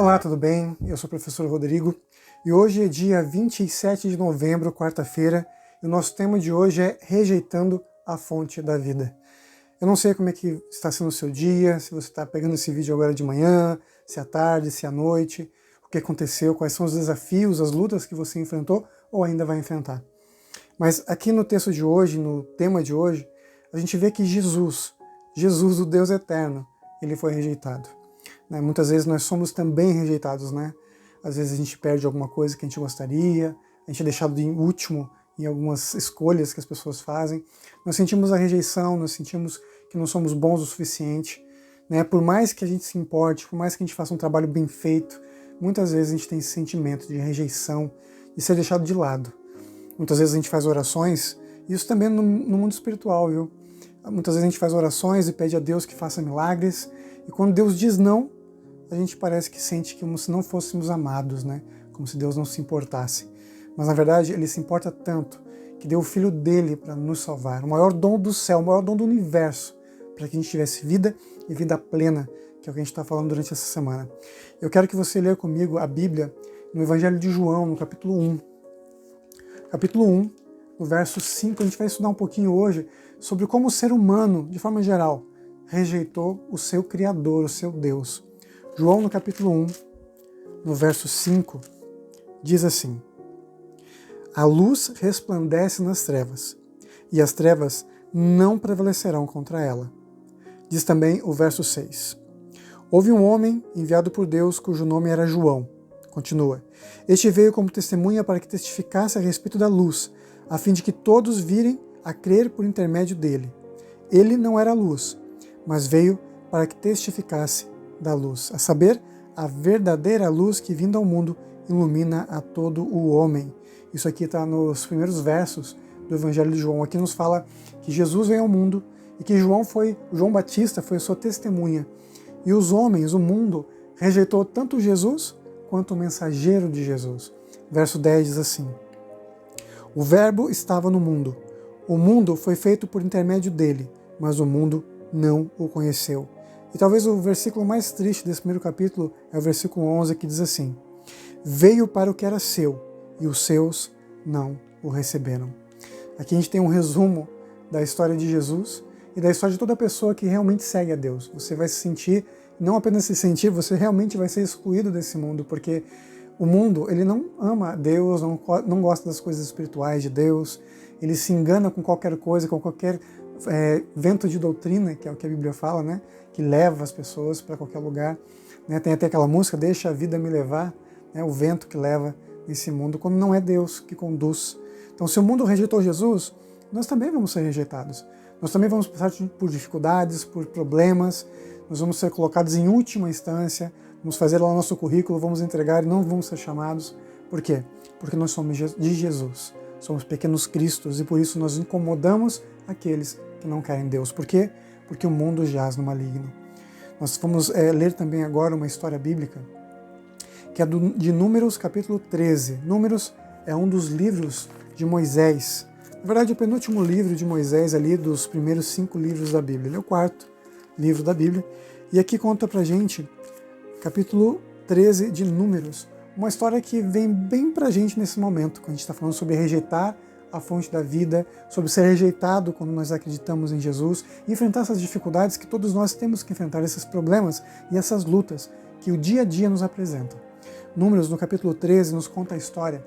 Olá, tudo bem? Eu sou o professor Rodrigo e hoje é dia 27 de novembro, quarta-feira, e o nosso tema de hoje é Rejeitando a Fonte da Vida. Eu não sei como é que está sendo o seu dia, se você está pegando esse vídeo agora de manhã, se é à tarde, se é à noite, o que aconteceu, quais são os desafios, as lutas que você enfrentou ou ainda vai enfrentar. Mas aqui no texto de hoje, no tema de hoje, a gente vê que Jesus, o Deus eterno, ele foi rejeitado. Muitas vezes nós somos também rejeitados, né? Às vezes a gente perde alguma coisa que a gente gostaria, a gente é deixado em último em algumas escolhas que as pessoas fazem. Nós sentimos a rejeição, nós sentimos que não somos bons o suficiente, né? Por mais que a gente se importe, por mais que a gente faça um trabalho bem feito, muitas vezes a gente tem esse sentimento de rejeição, de ser deixado de lado. Muitas vezes a gente faz orações, isso também no mundo espiritual, viu? Muitas vezes a gente faz orações e pede a Deus que faça milagres, e quando Deus diz não, a gente parece que sente como se não fôssemos amados, né? Como se Deus não se importasse. Mas na verdade Ele se importa tanto que deu o Filho dele para nos salvar, o maior dom do céu, o maior dom do universo, para que a gente tivesse vida e vida plena, que é o que a gente está falando durante essa semana. Eu quero que você leia comigo a Bíblia no Evangelho de João, no capítulo 1. Capítulo 1, no verso 5, a gente vai estudar um pouquinho hoje sobre como o ser humano, de forma geral, rejeitou o seu Criador, o seu Deus. João, no capítulo 1, no verso 5, diz assim: A luz resplandece nas trevas, e as trevas não prevalecerão contra ela. Diz também o verso 6. Houve um homem enviado por Deus cujo nome era João. Continua. Este veio como testemunha para que testificasse a respeito da luz, a fim de que todos virem a crer por intermédio dele. Ele não era a luz, mas veio para que testificasse da luz, a saber, a verdadeira luz que, vindo ao mundo, ilumina a todo o homem. Isso aqui está nos primeiros versos do Evangelho de João. Aqui nos fala que Jesus veio ao mundo e que João Batista foi sua testemunha. E os homens, o mundo, rejeitou tanto Jesus quanto o mensageiro de Jesus. Verso 10 diz assim: O verbo estava no mundo. O mundo foi feito por intermédio dele, mas o mundo não o conheceu. E talvez o versículo mais triste desse primeiro capítulo é o versículo 11, que diz assim: Veio para o que era seu, e os seus não o receberam. Aqui a gente tem um resumo da história de Jesus e da história de toda pessoa que realmente segue a Deus. Você vai se sentir, não apenas se sentir, você realmente vai ser excluído desse mundo, porque o mundo, ele não ama Deus, não gosta das coisas espirituais de Deus, ele se engana com qualquer coisa, com qualquer vento de doutrina, que é o que a Bíblia fala, né? Que leva as pessoas para qualquer lugar. Né? Tem até aquela música, Deixa a Vida Me Levar, né? O vento que leva nesse mundo, quando não é Deus que conduz. Então, se o mundo rejeitou Jesus, nós também vamos ser rejeitados. Nós também vamos passar por dificuldades, por problemas, nós vamos ser colocados em última instância, vamos fazer lá o nosso currículo, vamos entregar e não vamos ser chamados. Por quê? Porque nós somos de Jesus, somos pequenos cristos e por isso nós incomodamos aqueles que não querem Deus. Por quê? Porque o mundo jaz no maligno. Nós vamos ler também agora uma história bíblica, que é de Números, capítulo 13. Números é um dos livros de Moisés. Na verdade, o penúltimo livro de Moisés ali, dos primeiros 5 livros da Bíblia. Ele é o 4º livro da Bíblia. E aqui conta pra gente, capítulo 13 de Números, uma história que vem bem pra gente nesse momento, quando a gente está falando sobre rejeitar a fonte da vida, sobre ser rejeitado quando nós acreditamos em Jesus, e enfrentar essas dificuldades que todos nós temos que enfrentar, esses problemas e essas lutas que o dia a dia nos apresentam. Números, no capítulo 13, nos conta a história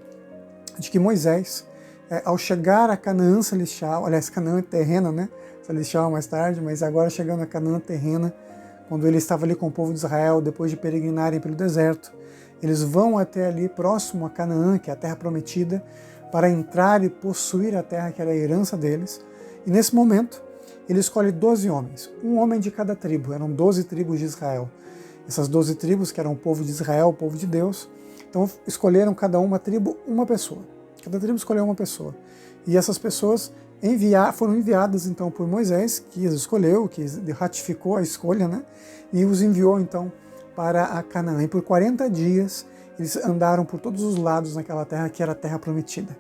de que Moisés, ao chegar a Canaã celestial, aliás, Canaã terrena, né? Celestial mais tarde, mas agora chegando a Canaã terrena, quando ele estava ali com o povo de Israel, depois de peregrinarem pelo deserto, eles vão até ali próximo a Canaã, que é a terra prometida, para entrar e possuir a terra que era a herança deles. E nesse momento, ele escolhe 12 homens, um homem de cada tribo, eram 12 tribos de Israel. Essas 12 tribos, que eram o povo de Israel, o povo de Deus, então escolheram cada uma tribo uma pessoa. Cada tribo escolheu uma pessoa. E essas pessoas foram enviadas então por Moisés, que as escolheu, que ratificou a escolha, né? E os enviou então para a Canaã. E por 40 dias eles andaram por todos os lados naquela terra que era a terra prometida.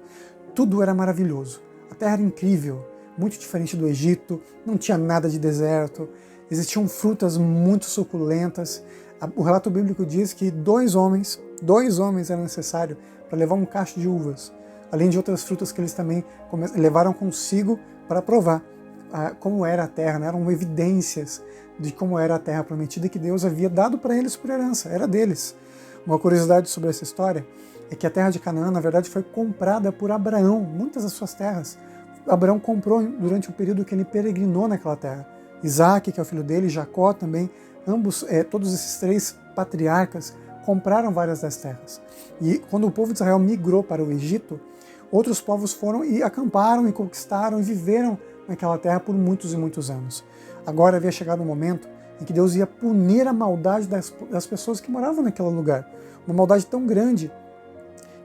Tudo era maravilhoso. A terra era incrível, muito diferente do Egito, não tinha nada de deserto, existiam frutas muito suculentas, O relato bíblico diz que dois homens eram necessários para levar um cacho de uvas, além de outras frutas que eles também levaram consigo para provar como era a terra, né? Eram evidências de como era a terra prometida que Deus havia dado para eles por herança, era deles. Uma curiosidade sobre essa história é que a terra de Canaã, na verdade, foi comprada por Abraão, muitas das suas terras. Abraão comprou durante o período que ele peregrinou naquela terra. Isaac, que é o filho dele, Jacó também, ambos, todos esses três patriarcas, compraram várias das terras. E quando o povo de Israel migrou para o Egito, outros povos foram e acamparam e conquistaram e viveram naquela terra por muitos e muitos anos. Agora havia chegado um momento em que Deus ia punir a maldade das pessoas que moravam naquele lugar. Uma maldade tão grande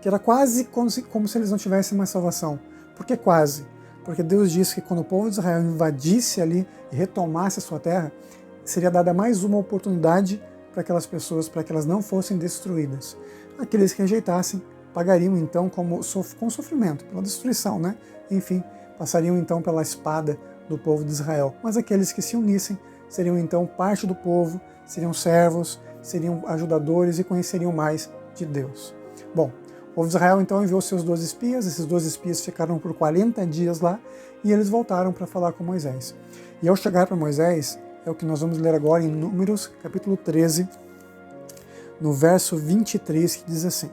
que era quase como se eles não tivessem mais salvação. Por que quase? Porque Deus disse que quando o povo de Israel invadisse ali e retomasse a sua terra, seria dada mais uma oportunidade para aquelas pessoas, para que elas não fossem destruídas. Aqueles que rejeitassem pagariam então com sofrimento, pela destruição, né? Enfim, passariam então pela espada do povo de Israel. Mas aqueles que se unissem seriam então parte do povo, seriam servos, seriam ajudadores e conheceriam mais de Deus. Bom, o povo de Israel então enviou seus 12 espias, esses 12 espias ficaram por 40 dias lá e eles voltaram para falar com Moisés. E ao chegar para Moisés, é o que nós vamos ler agora em Números, capítulo 13, no verso 23, que diz assim: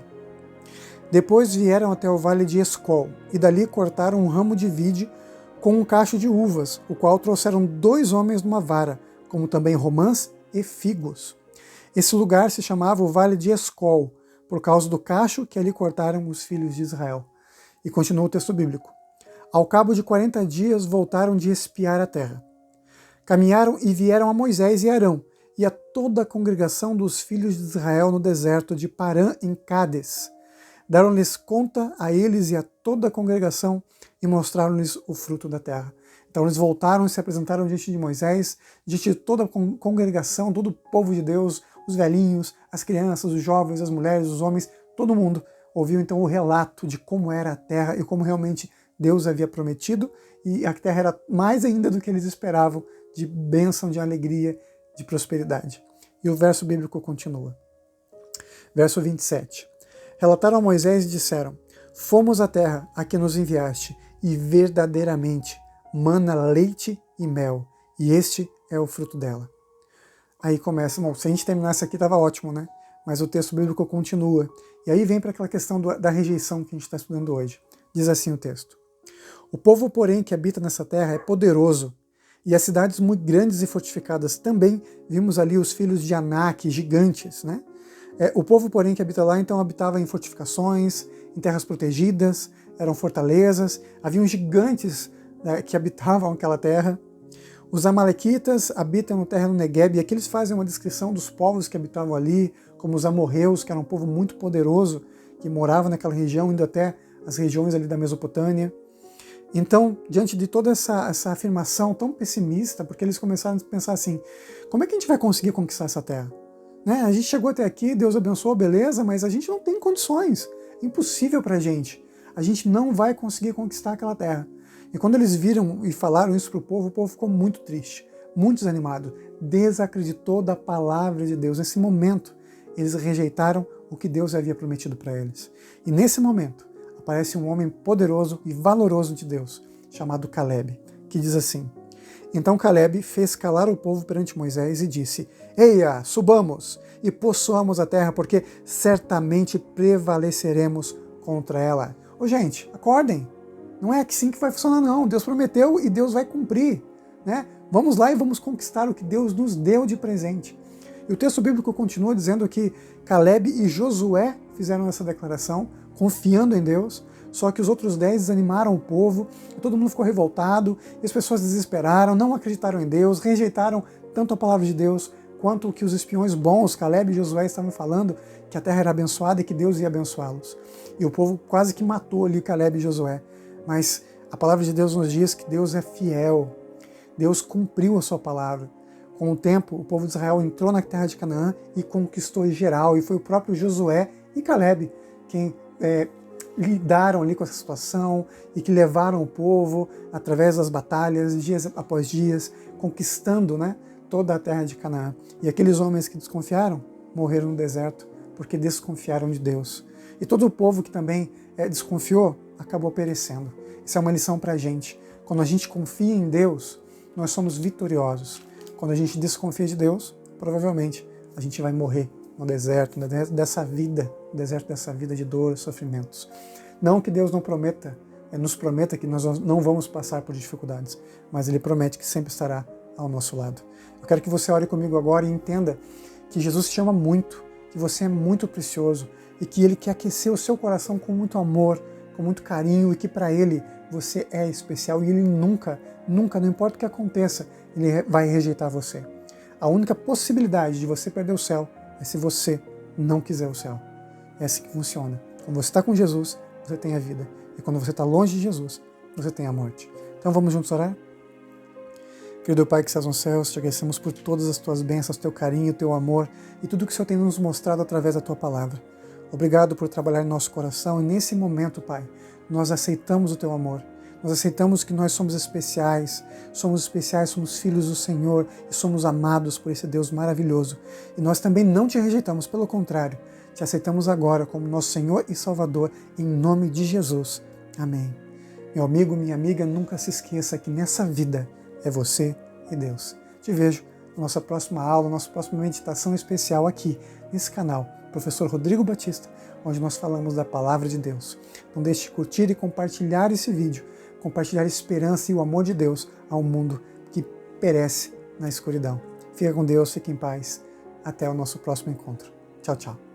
Depois vieram até o vale de Escol, e dali cortaram um ramo de vide com um cacho de uvas, o qual trouxeram 2 homens numa vara, como também romãs e figos. Esse lugar se chamava o Vale de Escol, por causa do cacho que ali cortaram os filhos de Israel. E continua o texto bíblico. Ao cabo de 40 dias voltaram de espiar a terra. Caminharam e vieram a Moisés e Arão, e a toda a congregação dos filhos de Israel no deserto de Parã, em Cádes. Deram-lhes conta a eles e a toda a congregação e mostraram-lhes o fruto da terra. Então eles voltaram e se apresentaram diante de Moisés, diante de toda a congregação, todo o povo de Deus, os velhinhos, as crianças, os jovens, as mulheres, os homens, todo mundo ouviu então o relato de como era a terra e como realmente Deus havia prometido, e a terra era mais ainda do que eles esperavam, de bênção, de alegria, de prosperidade. E o verso bíblico continua. Verso 27. Relataram a Moisés e disseram: Fomos à terra a que nos enviaste, e verdadeiramente mana leite e mel, e este é o fruto dela. Aí começa, bom, se a gente terminasse aqui estava ótimo, né? Mas o texto bíblico continua. E aí vem para aquela questão da rejeição que a gente está estudando hoje. Diz assim o texto: O povo, porém, que habita nessa terra é poderoso, e as cidades muito grandes e fortificadas também, vimos ali os filhos de Anak, gigantes, né? O povo, porém, que habita lá, então habitava em fortificações, em terras protegidas, eram fortalezas, haviam gigantes, né, que habitavam aquela terra. Os amalequitas habitam na terra do Negueb, e aqui eles fazem uma descrição dos povos que habitavam ali, como os amorreus, que era um povo muito poderoso, que morava naquela região, indo até as regiões ali da Mesopotâmia. Então, diante de toda essa afirmação tão pessimista, porque eles começaram a pensar assim, como é que a gente vai conseguir conquistar essa terra? Né? A gente chegou até aqui, Deus abençoou, beleza, mas a gente não tem condições, é impossível para a gente não vai conseguir conquistar aquela terra. E quando eles viram e falaram isso para o povo ficou muito triste, muito desanimado, desacreditou da palavra de Deus. Nesse momento, eles rejeitaram o que Deus havia prometido para eles. E nesse momento, aparece um homem poderoso e valoroso de Deus, chamado Caleb, que diz assim: Então Caleb fez calar o povo perante Moisés e disse: Eia, subamos e possuamos a terra, porque certamente prevaleceremos contra ela. Ô gente, acordem! Não é assim que vai funcionar, não. Deus prometeu e Deus vai cumprir, né? Vamos lá e vamos conquistar o que Deus nos deu de presente. E o texto bíblico continua dizendo que Caleb e Josué fizeram essa declaração, confiando em Deus, só que os outros 10 desanimaram o povo, todo mundo ficou revoltado, e as pessoas desesperaram, não acreditaram em Deus, rejeitaram tanto a palavra de Deus, quanto o que os espiões bons, Caleb e Josué, estavam falando, que a terra era abençoada e que Deus ia abençoá-los. E o povo quase que matou ali Caleb e Josué. Mas a palavra de Deus nos diz que Deus é fiel, Deus cumpriu a sua palavra. Com o tempo, o povo de Israel entrou na terra de Canaã e conquistou geral, e foi o próprio Josué e Caleb quem lidaram ali com essa situação e que levaram o povo, através das batalhas, dias após dias, conquistando, né, toda a terra de Canaã. E aqueles homens que desconfiaram morreram no deserto porque desconfiaram de Deus. E todo o povo que também desconfiou acabou perecendo. Isso é uma lição para a gente. Quando a gente confia em Deus, nós somos vitoriosos. Quando a gente desconfia de Deus, provavelmente a gente vai morrer no deserto, dessa vida, no deserto dessa vida de dor e sofrimentos. Não que Deus não prometa, nos prometa que nós não vamos passar por dificuldades, mas Ele promete que sempre estará ao nosso lado. Eu quero que você ore comigo agora e entenda que Jesus te ama muito, que você é muito precioso e que Ele quer aquecer o seu coração com muito amor, com muito carinho, e que para Ele você é especial e Ele nunca, não importa o que aconteça, Ele vai rejeitar você. A única possibilidade de você perder o céu é se você não quiser o céu. É assim que funciona. Quando você está com Jesus, você tem a vida. E quando você está longe de Jesus, você tem a morte. Então vamos juntos orar? Querido Pai que estás nos céus, te agradecemos por todas as tuas bênçãos, teu carinho, teu amor e tudo que o Senhor tem nos mostrado através da tua palavra. Obrigado por trabalhar em nosso coração e nesse momento, Pai, nós aceitamos o teu amor. Nós aceitamos que nós somos especiais, somos filhos do Senhor e somos amados por esse Deus maravilhoso. E nós também não te rejeitamos, pelo contrário, te aceitamos agora como nosso Senhor e Salvador, em nome de Jesus. Amém. Meu amigo, minha amiga, nunca se esqueça que nessa vida é você e Deus. Te vejo na nossa próxima aula, nossa próxima meditação especial aqui, nesse canal, Professor Rodrigo Batista, onde nós falamos da Palavra de Deus. Não deixe de curtir e compartilhar esse vídeo, compartilhar a esperança e o amor de Deus ao mundo que perece na escuridão. Fica com Deus, fique em paz. Até o nosso próximo encontro. Tchau, tchau.